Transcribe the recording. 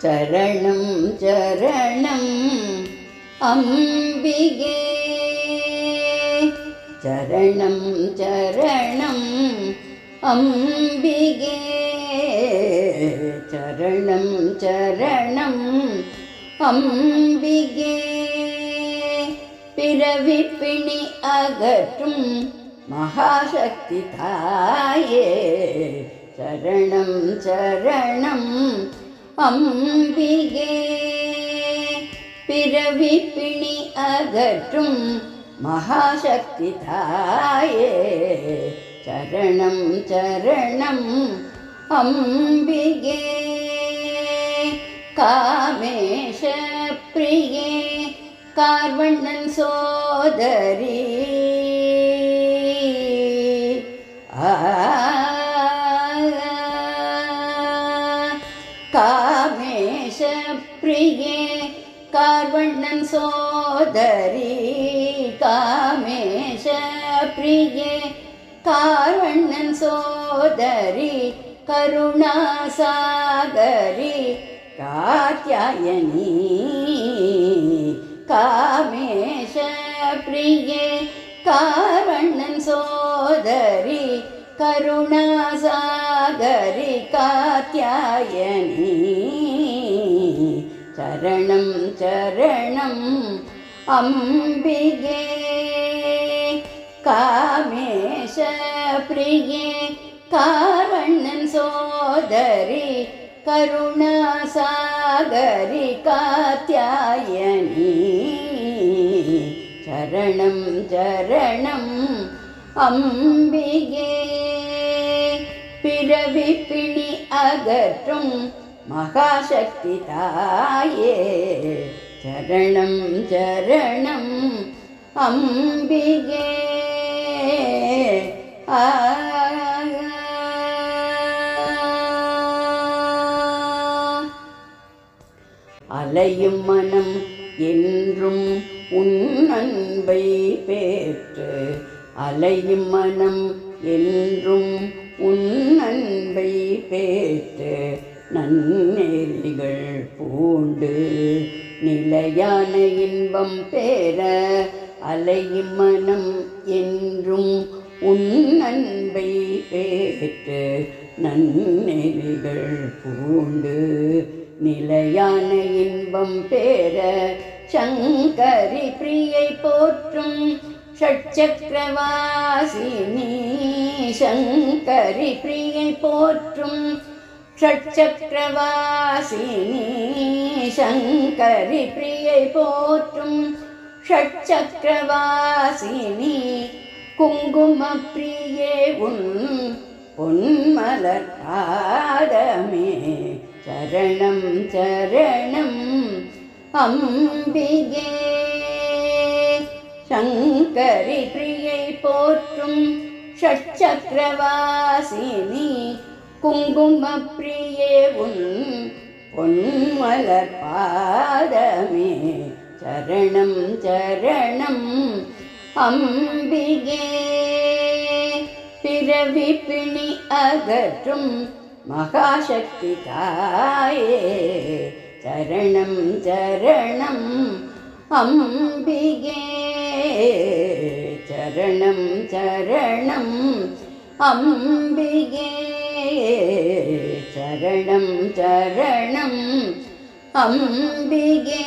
चरणं चरणं अम्बिगे चरणं चरणं अम्बिगे चरणं चरणं अम्बिगे पिरविपिणि अगट्टुम महाशक्ति ताये चरणं चरणं अम्बिगे पिरविपिणि अगट्टुम महाशक्ति ताये चरणं चरणं अम्बिगे कामेश प्रिये कार्वण्णन सोदरी कामेश प्रिये कार्वण्णन सोदरी कामेश प्रिये कार्वण्णन सोदरी करुणासागरी कात्यायनी कामेश प्रिये कार्वण्णन सोदरी करुणासागरी कात्यायनी चरणं चरणं अम्बिगे कामेश प्रिये कार्वण्णन सोदरी करुणासागरी कात्यायनी चरणं चरणं अम्बिगे पिरविपिणि अगट्टुम महाशक्ति ताये चरणं चरणं अम्बिगे அலையும் மனம் என்றும் உன் அன்பை பெற்று அலையும் மனம் என்றும் உன் அன்பை பெற்று நன்னெறிகள் பூண்டு நிலையான இன்பம் பெற அலையும் மனம் என்றும் உன் அன்பை பெற்று நன்னெறிகள் பூண்டு நிலையான இன்பம் பெற சங்கரி பிரியை போற்றும் ஷட்சக்கரவாசினி சங்கரி பிரியை போற்றும் ஷட்சக்கரவாசினி சங்கரி பிரியை போற்றும் ஷட்சக்கரவாசினி குங்கும பிரியே உன் பொன்மலர் பாதமே चरणं चरणं अम्बिगे शंकरी प्रियै पोற்றும் षट्चक्रवासिनी कुंकुम प्रिये उन பொன்மலர் பாதமே चरणं चरणं अम्बिगे पिरविपिणि अगट्टुम महाशक्ति ताये चरणं चरणं अम्बिगे चरणं चरणं अम्बिगे चरणं चरणं अम्बिगे।